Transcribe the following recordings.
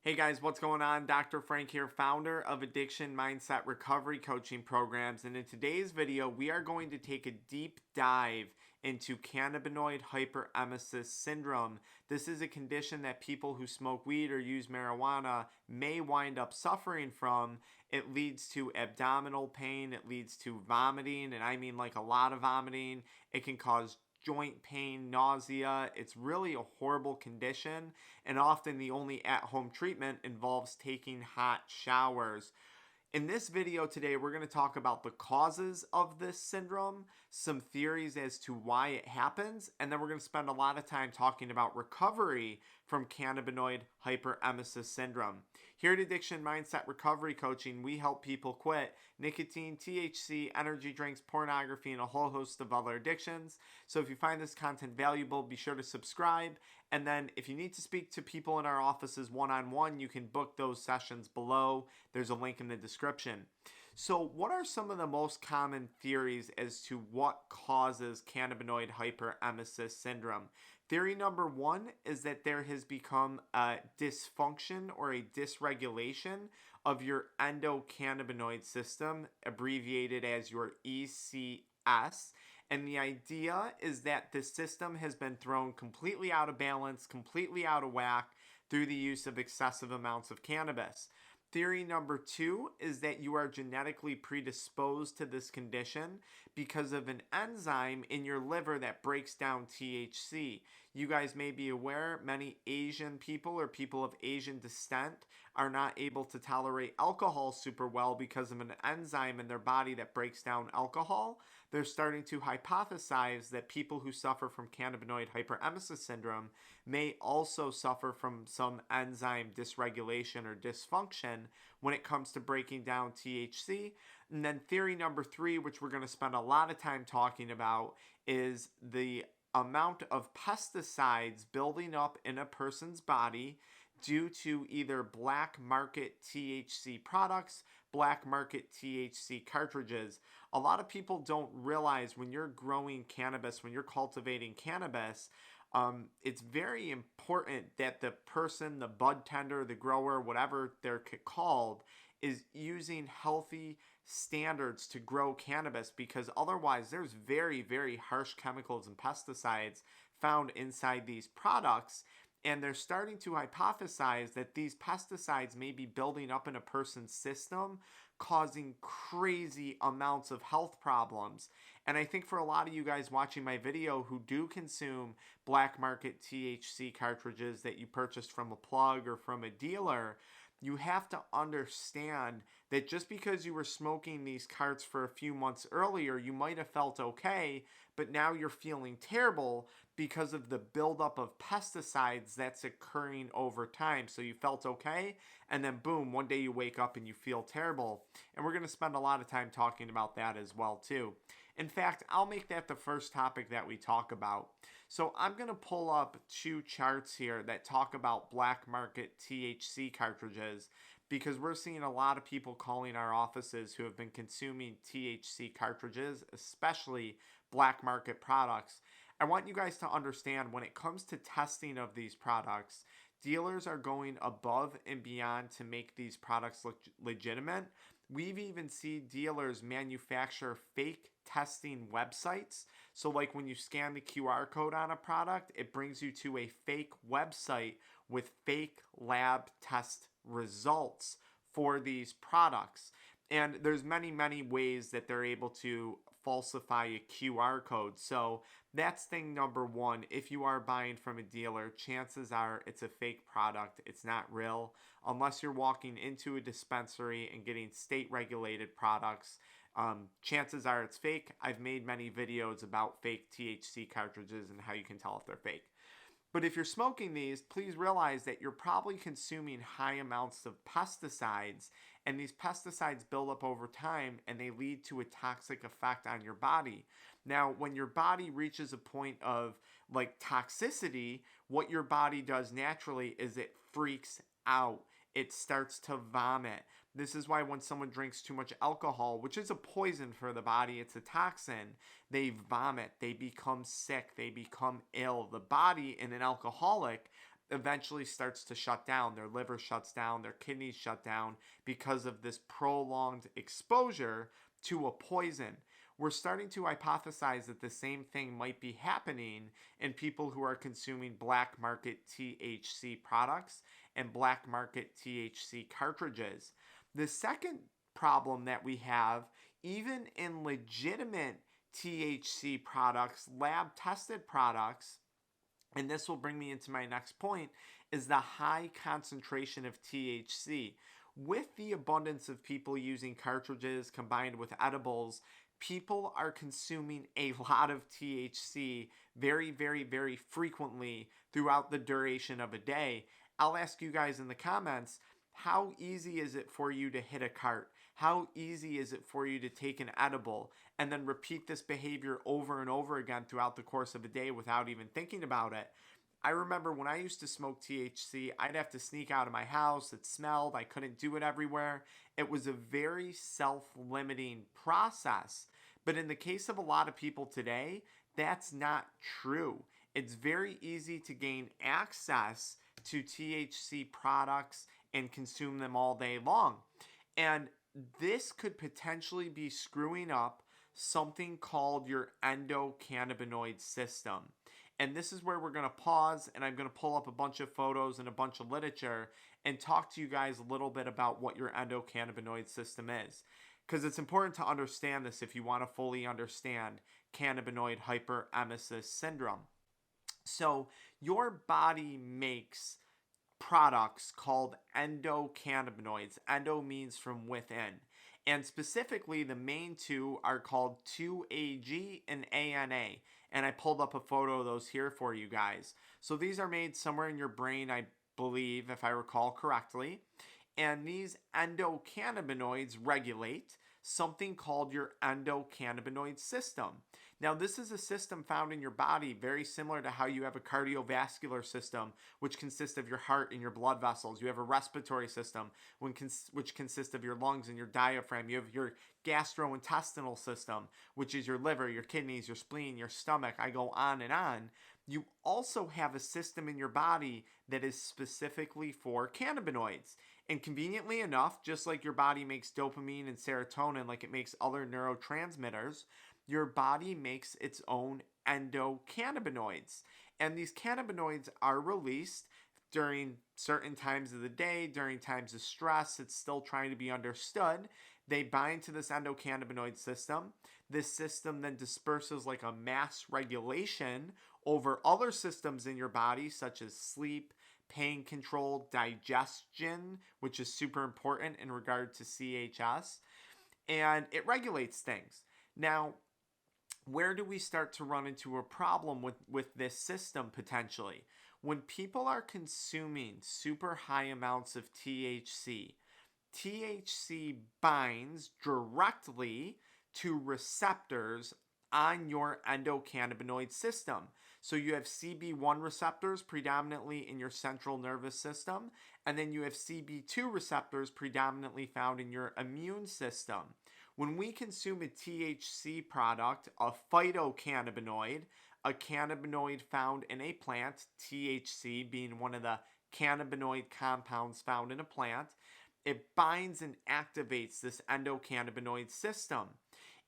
Hey guys, what's going on? Dr. Frank here, founder of Addiction Mindset Recovery Coaching Programs. And in today's video, we are going to take a deep dive into Cannabinoid Hyperemesis Syndrome. This is a condition that people who smoke weed or use marijuana may wind up suffering from. It leads to abdominal pain, it leads to vomiting, and I mean like a lot of vomiting. It can cause joint pain, nausea. It's really a horrible condition, and often the only at-home treatment involves taking hot showers. In this video today, we're going to talk about the causes of this syndrome, some theories as to why it happens, and then we're going to spend a lot of time talking about recovery from cannabinoid hyperemesis syndrome. Here at Addiction Mindset Recovery Coaching, we help people quit nicotine, THC, energy drinks, pornography, and a whole host of other addictions. So if you find this content valuable, be sure to subscribe. And then if you need to speak to people in our offices one-on-one, you can book those sessions below. There's a link in the description. So what are some of the most common theories as to what causes cannabinoid hyperemesis syndrome? Theory number one is that there has become a dysfunction or a dysregulation of your endocannabinoid system, abbreviated as your ECS. And the idea is that the system has been thrown completely out of balance, completely out of whack through the use of excessive amounts of cannabis. Theory number two is that you are genetically predisposed to this condition because of an enzyme in your liver that breaks down THC. You guys may be aware many Asian people or people of Asian descent are not able to tolerate alcohol super well because of an enzyme in their body that breaks down alcohol. They're starting to hypothesize that people who suffer from cannabinoid hyperemesis syndrome may also suffer from some enzyme dysregulation or dysfunction when it comes to breaking down THC. And then theory number three, which we're going to spend a lot of time talking about, is the amount of pesticides building up in a person's body due to either black market THC products, black market THC cartridges. A lot of people don't realize when you're growing cannabis, when you're cultivating cannabis, it's very important that the person, the bud tender, the grower, whatever they're called, is using healthy standards to grow cannabis, because otherwise there's very, very harsh chemicals and pesticides found inside these products. And they're starting to hypothesize that these pesticides may be building up in a person's system, causing crazy amounts of health problems. And I think for a lot of you guys watching my video who do consume black market THC cartridges that you purchased from a plug or from a dealer, you have to understand that just because you were smoking these carts for a few months earlier, you might have felt okay, but now you're feeling terrible because of the buildup of pesticides that's occurring over time. So you felt okay, and then boom, one day you wake up and you feel terrible. And we're going to spend a lot of time talking about that as well too. In fact, I'll make that the first topic that we talk about. So I'm going to pull up two charts here that talk about black market THC cartridges, because we're seeing a lot of people calling our offices who have been consuming THC cartridges, especially black market products. I want you guys to understand, when it comes to testing of these products, dealers are going above and beyond to make these products look legitimate. We've even seen dealers manufacture fake testing websites. So like when you scan the QR code on a product, it brings you to a fake website with fake lab test results for these products. And there's many, many ways that they're able to falsify a QR code. So that's thing number one. If you are buying from a dealer, chances are it's a fake product. It's not real. Unless you're walking into a dispensary and getting state regulated products, chances are it's fake. I've made many videos about fake THC cartridges and how you can tell if they're fake. But if you're smoking these, please realize that you're probably consuming high amounts of pesticides, and these pesticides build up over time and they lead to a toxic effect on your body. Now, when your body reaches a point of like toxicity, what your body does naturally is it freaks out. It starts to vomit. This is why when someone drinks too much alcohol, which is a poison for the body, it's a toxin, they vomit, they become sick, they become ill. The body in an alcoholic eventually starts to shut down. Their liver shuts down, their kidneys shut down because of this prolonged exposure to a poison. We're starting to hypothesize that the same thing might be happening in people who are consuming black market THC products and black market THC cartridges. The second problem that we have, even in legitimate THC products, lab tested products, and this will bring me into my next point, is the high concentration of THC. With the abundance of people using cartridges combined with edibles, people are consuming a lot of THC very, very, very frequently throughout the duration of a day. I'll ask you guys in the comments, how easy is it for you to hit a cart? How easy is it for you to take an edible and then repeat this behavior over and over again throughout the course of a day without even thinking about it? I remember when I used to smoke THC, I'd have to sneak out of my house. It smelled. I couldn't do it everywhere. It was a very self-limiting process. But in the case of a lot of people today, that's not true. It's very easy to gain access to THC products and consume them all day long. And this could potentially be screwing up something called your endocannabinoid system. And this is where we're going to pause, and I'm going to pull up a bunch of photos and a bunch of literature and talk to you guys a little bit about what your endocannabinoid system is. Because it's important to understand this if you want to fully understand cannabinoid hyperemesis syndrome. So your body makes products called endocannabinoids. Endo means from within. And specifically, the main two are called 2-AG and ANA. And I pulled up a photo of those here for you guys. So these are made somewhere in your brain, I believe, if I recall correctly. And these endocannabinoids regulate something called your endocannabinoid system. Now, this is a system found in your body very similar to how you have a cardiovascular system, which consists of your heart and your blood vessels. You have a respiratory system, which consists of your lungs and your diaphragm. You have your gastrointestinal system, which is your liver, your kidneys, your spleen, your stomach. I go on and on. You also have a system in your body that is specifically for cannabinoids. And conveniently enough, just like your body makes dopamine and serotonin, like it makes other neurotransmitters, your body makes its own endocannabinoids. And these cannabinoids are released during certain times of the day, during times of stress. It's still trying to be understood. They bind to this endocannabinoid system. This system then disperses like a mass regulation over other systems in your body, such as sleep, pain control, digestion, which is super important in regard to CHS, and it regulates things. Now, where do we start to run into a problem with this system potentially? When people are consuming super high amounts of THC, THC binds directly to receptors on your endocannabinoid system. So you have CB1 receptors predominantly in your central nervous system, and then you have CB2 receptors predominantly found in your immune system. When we consume a THC product, a phytocannabinoid, a cannabinoid found in a plant, THC being one of the cannabinoid compounds found in a plant, it binds and activates this endocannabinoid system.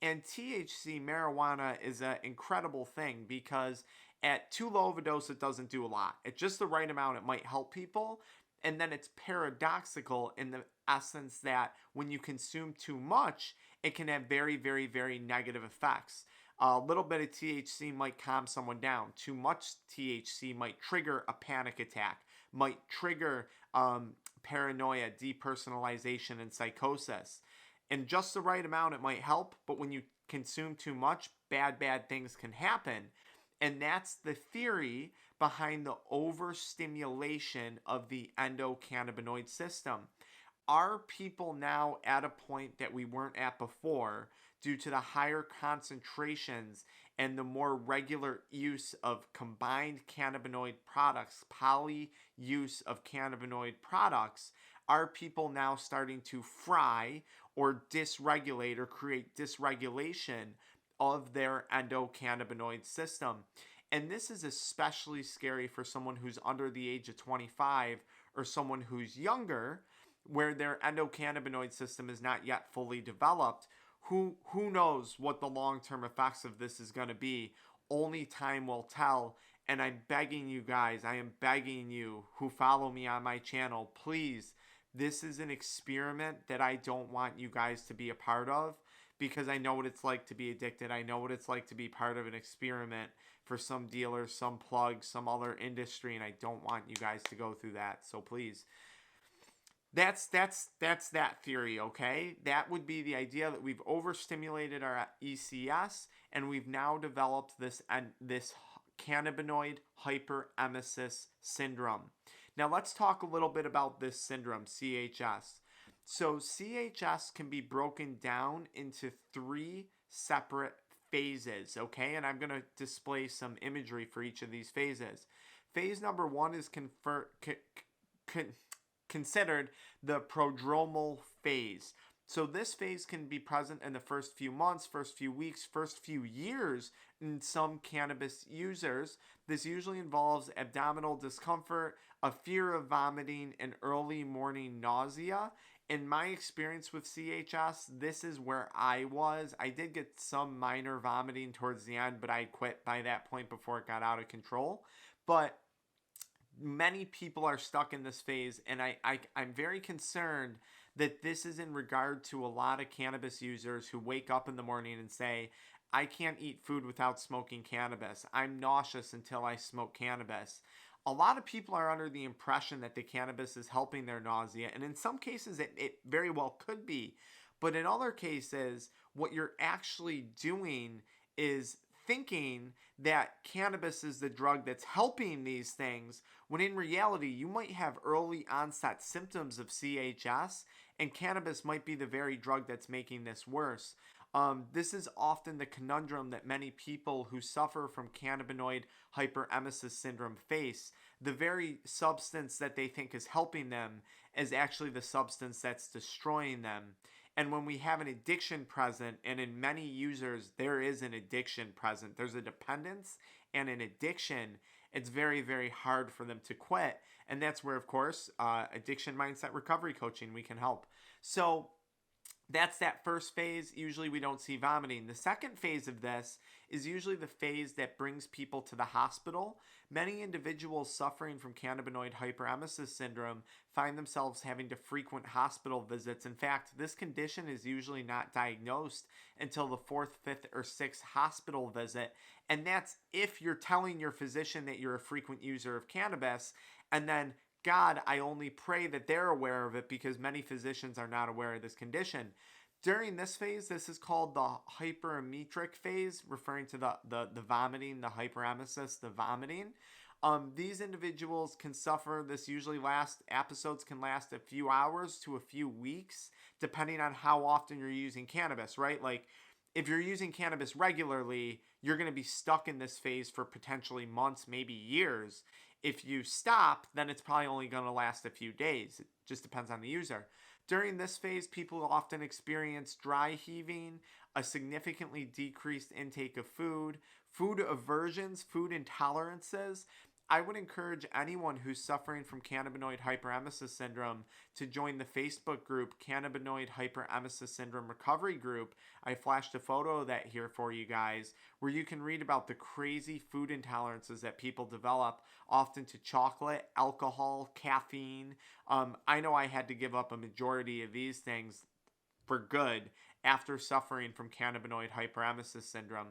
And THC, marijuana, is an incredible thing because at too low of a dose, it doesn't do a lot. At just the right amount, it might help people. And then it's paradoxical in the essence that when you consume too much, it can have very, very, very negative effects. A little bit of THC might calm someone down. Too much THC might trigger a panic attack, might trigger paranoia, depersonalization, and psychosis. In just the right amount, it might help, but when you consume too much, bad things can happen. And that's the theory behind the overstimulation of the endocannabinoid system. Are people now at a point that we weren't at before due to the higher concentrations and the more regular use of combined cannabinoid products, poly use of cannabinoid products? Are people now starting to fry or dysregulate or create dysregulation of their endocannabinoid system? And this is especially scary for someone who's under the age of 25 or someone who's younger, where their endocannabinoid system is not yet fully developed. Who knows what the long-term effects of this is going to be? Only time will tell. And I'm begging you guys, I am begging you who follow me on my channel, please, this is an experiment that I don't want you guys to be a part of, because I know what it's like to be addicted. I know what it's like to be part of an experiment for some dealer, some plug, some other industry, and I don't want you guys to go through that. So please, that's that theory, okay? That would be the idea that we've overstimulated our ECS and we've now developed this cannabinoid hyperemesis syndrome. Now let's talk a little bit about this syndrome, CHS. So CHS can be broken down into 3 separate phases, okay? And I'm going to display some imagery for each of these phases. Phase number 1 is considered the prodromal phase. So this phase can be present in the first few months, first few weeks, first few years in some cannabis users. This usually involves abdominal discomfort, a fear of vomiting, and early morning nausea. In my experience with CHS, this is where I was. I did get some minor vomiting towards the end, but I quit by that point before it got out of control. But many people are stuck in this phase, and I'm very concerned that this is in regard to a lot of cannabis users who wake up in the morning and say, I can't eat food without smoking cannabis. I'm nauseous until I smoke cannabis. A lot of people are under the impression that the cannabis is helping their nausea, and in some cases it very well could be. But in other cases, what you're actually doing is thinking that cannabis is the drug that's helping these things, when in reality you might have early onset symptoms of CHS and cannabis might be the very drug that's making this worse. This is often the conundrum that many people who suffer from cannabinoid hyperemesis syndrome face. The very substance that they think is helping them is actually the substance that's destroying them. And when we have an addiction present, and in many users there is an addiction present, there's a dependence and an addiction, it's very, very hard for them to quit. And that's where, of course, addiction mindset recovery coaching, we can help. So that's that first phase. Usually we don't see vomiting. The second phase of this is usually the phase that brings people to the hospital. Many individuals suffering from cannabinoid hyperemesis syndrome find themselves having to frequent hospital visits. In fact, this condition is usually not diagnosed until the 4th, 5th, or 6th hospital visit. And that's if you're telling your physician that you're a frequent user of cannabis, and then God, I only pray that they're aware of it, because many physicians are not aware of this condition. During this phase, this is called the Hypermetric phase, referring to the vomiting, the hyperemesis, the vomiting. These individuals can suffer. This usually episodes can last a few hours to a few weeks, depending on how often you're using cannabis, right? Like, if you're using cannabis regularly, you're going to be stuck in this phase for potentially months, maybe years. If you stop, then it's probably only going to last a few days. It just depends on the user. During this phase, people often experience dry heaving, a significantly decreased intake of food, food aversions, food intolerances. I would encourage anyone who's suffering from cannabinoid hyperemesis syndrome to join the Facebook group Cannabinoid Hyperemesis Syndrome Recovery Group. I flashed a photo of that here for you guys, where you can read about the crazy food intolerances that people develop, often to chocolate, alcohol, caffeine. I know I had to give up a majority of these things for good after suffering from cannabinoid hyperemesis syndrome.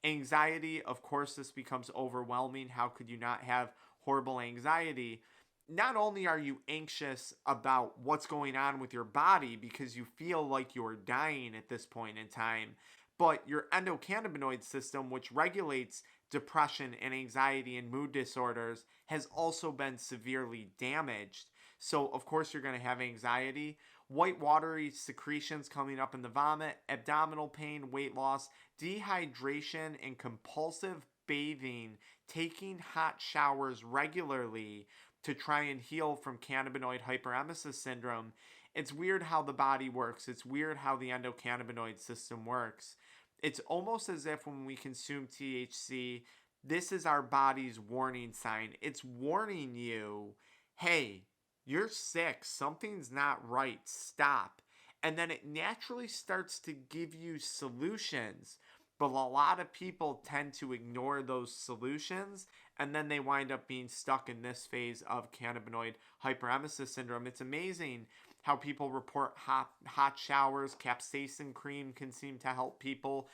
Anxiety, of course, this becomes overwhelming. How could you not have horrible anxiety? Not only are you anxious about what's going on with your body because you feel like you're dying at this point in time, but your endocannabinoid system, which regulates depression and anxiety and mood disorders, has also been severely damaged. So, of course, you're going to have anxiety, white watery secretions coming up in the vomit, abdominal pain, weight loss, dehydration, and compulsive bathing, taking hot showers regularly to try and heal from cannabinoid hyperemesis syndrome. It's weird how the body works. It's weird how the endocannabinoid system works. It's almost as if when we consume THC, This is our body's warning sign. It's warning you, hey, you're sick. Something's not right. Stop. And then it naturally starts to give you solutions. But a lot of people tend to ignore those solutions, and then they wind up being stuck in this phase of cannabinoid hyperemesis syndrome. It's amazing how people report hot showers. Capsaicin cream can seem to help people.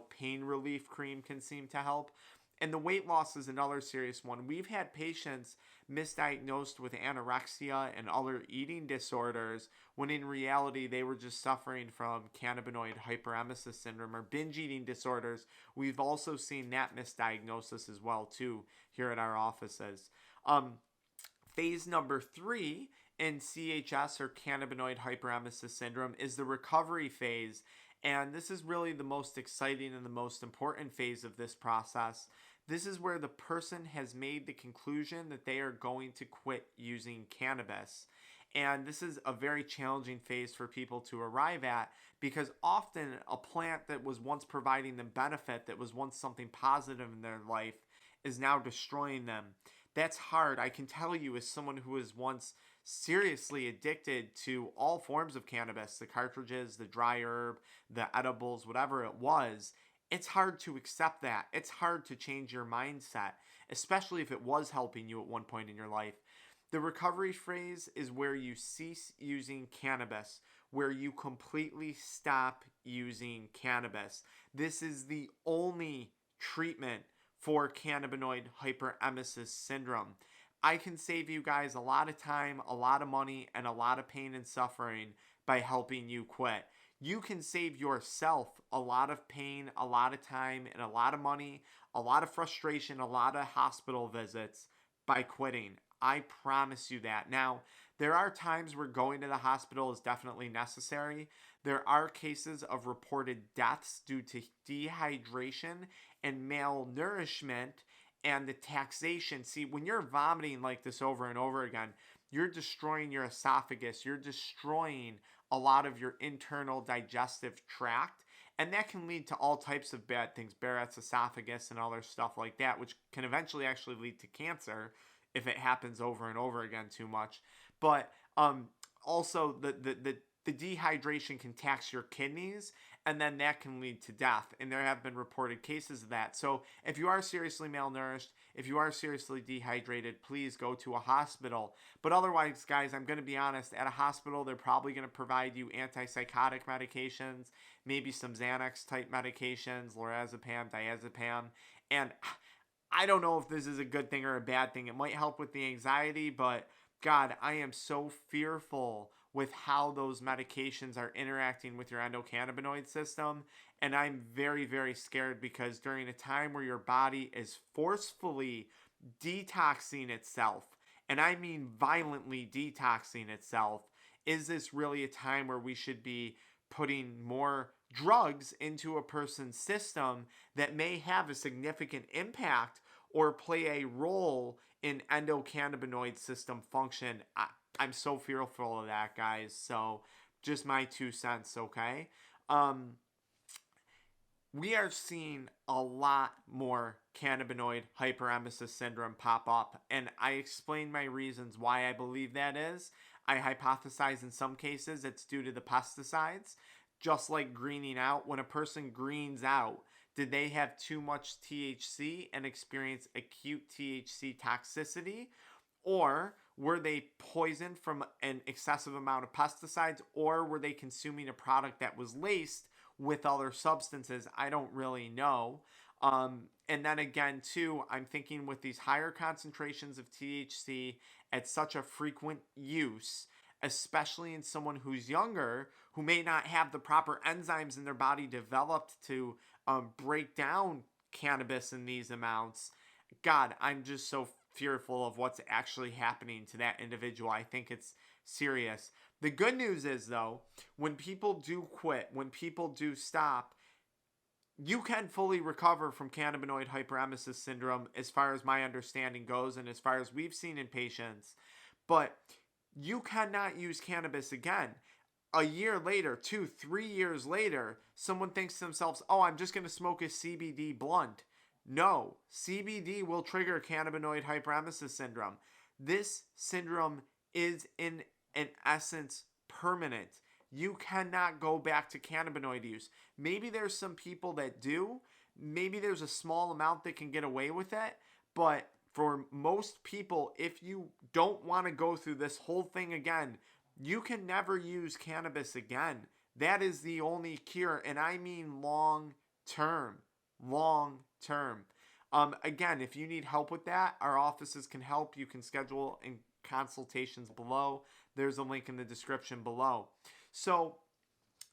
Pain relief cream can seem to help. And the weight loss is another serious one. We've had patients misdiagnosed with anorexia and other eating disorders when in reality they were just suffering from cannabinoid hyperemesis syndrome or binge eating disorders. We've also seen that misdiagnosis as well too here at our offices. Phase number 3 in CHS or cannabinoid hyperemesis syndrome is the recovery phase. And this is really the most exciting and the most important phase of this process. This is where the person has made the conclusion that they are going to quit using cannabis. And this is a very challenging phase for people to arrive at because often a plant that was once providing them benefit, that was once something positive in their life, is now destroying them. That's hard. I can tell you, as someone who was once seriously addicted to all forms of cannabis, the cartridges, the dry herb, the edibles, whatever it was, it's hard to accept that. It's hard to change your mindset, especially if it was helping you at one point in your life. The recovery phase is where you cease using cannabis, where you completely stop using cannabis. This is the only treatment for cannabinoid hyperemesis syndrome. I can save you guys a lot of time, a lot of money, and a lot of pain and suffering by helping you quit. You can save yourself a lot of pain, a lot of time, and a lot of money, a lot of frustration, a lot of hospital visits by quitting. I promise you that. Now, there are times where going to the hospital is definitely necessary. There are cases of reported deaths due to dehydration and malnourishment and the taxation. See, when you're vomiting like this over and over again, you're destroying your esophagus. You're destroying a lot of your internal digestive tract. And that can lead to all types of bad things, Barrett's esophagus and other stuff like that, which can eventually actually lead to cancer if it happens over and over again too much. But also the dehydration can tax your kidneys, and then that can lead to death. And there have been reported cases of that. So if you are seriously malnourished, if you are seriously dehydrated, please go to a hospital. But otherwise, guys, I'm going to be honest, at a hospital, they're probably going to provide you antipsychotic medications, maybe some Xanax type medications, lorazepam, diazepam. And I don't know if this is a good thing or a bad thing. It might help with the anxiety, but God, I am so fearful with how those medications are interacting with your endocannabinoid system. And I'm very, very scared because during a time where your body is forcefully detoxing itself, and I mean violently detoxing itself, is this really a time where we should be putting more drugs into a person's system that may have a significant impact or play a role in endocannabinoid system function? I'm so fearful of that, guys. So just my 2 cents, okay? We are seeing a lot more cannabinoid hyperemesis syndrome pop up, and I explain my reasons why I believe that is. I hypothesize in some cases it's due to the pesticides. Just like greening out, when a person greens out, did they have too much THC and experience acute THC toxicity? Or were they poisoned from an excessive amount of pesticides? Or were they consuming a product that was laced with other substances? I don't really know. And then again, too, I'm thinking with these higher concentrations of THC at such a frequent use, especially in someone who's younger, who may not have the proper enzymes in their body developed to break down cannabis in these amounts. God, I'm just so fearful of what's actually happening to that individual. I think it's serious. The good news is, though, when people do quit, when people do stop, you can fully recover from cannabinoid hyperemesis syndrome as far as my understanding goes and as far as we've seen in patients. But you cannot use cannabis again. A year later, 2-3 years later, someone thinks to themselves, oh, I'm just going to smoke a CBD blunt. No, CBD will trigger cannabinoid hyperemesis syndrome. This syndrome is in essence permanent. You cannot go back to cannabinoid use. Maybe there's some people that do. Maybe there's a small amount that can get away with it. But for most people, if you don't want to go through this whole thing again, you can never use cannabis again. That is the only cure. And I mean long term. Long term. Again, if you need help with that, our offices can help. You can schedule in consultations below. There's a link in the description below. So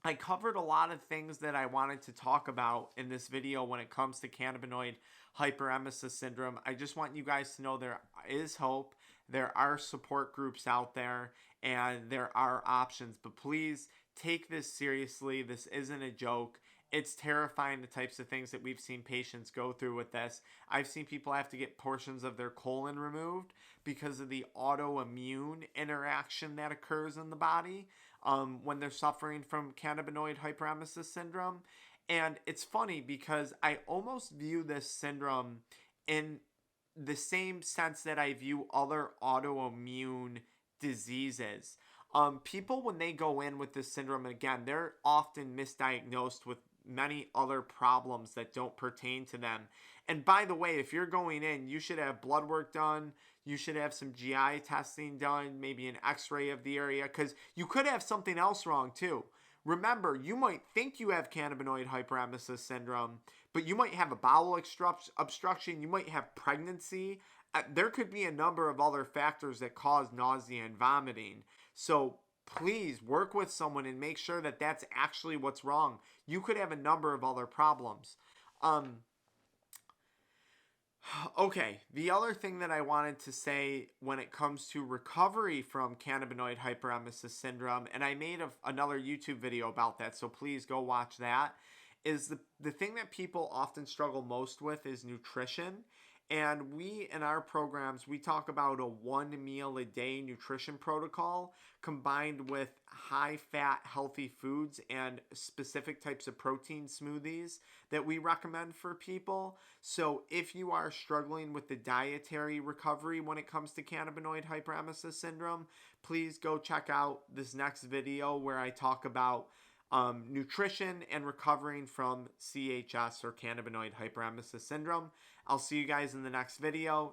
I covered a lot of things that I wanted to talk about in this video when it comes to cannabinoid hyperemesis syndrome. I just want you guys to know there is hope. There are support groups out there and there are options, but please take this seriously. This isn't a joke. It's terrifying, the types of things that we've seen patients go through with this. I've seen people have to get portions of their colon removed because of the autoimmune interaction that occurs in the body when they're suffering from cannabinoid hyperemesis syndrome. And it's funny because I almost view this syndrome in the same sense that I view other autoimmune diseases. People, when they go in with this syndrome, again, they're often misdiagnosed with many other problems that don't pertain to them. And by the way, if you're going in, you should have blood work done. You should have some GI testing done, maybe an x-ray of the area, because you could have something else wrong too. Remember, you might think you have cannabinoid hyperemesis syndrome, but you might have a bowel obstruction. You might have pregnancy. There could be a number of other factors that cause nausea and vomiting. So please work with someone and make sure that that's actually what's wrong. You could have a number of other problems. Okay, the other thing that I wanted to say when it comes to recovery from cannabinoid hyperemesis syndrome, and I made another YouTube video about that, so please go watch that, is the thing that people often struggle most with is nutrition. And we, in our programs, we talk about a 1 meal a day nutrition protocol combined with high-fat, healthy foods and specific types of protein smoothies that we recommend for people. So if you are struggling with the dietary recovery when it comes to cannabinoid hyperemesis syndrome, please go check out this next video where I talk about nutrition and recovering from CHS or cannabinoid hyperemesis syndrome. I'll see you guys in the next video.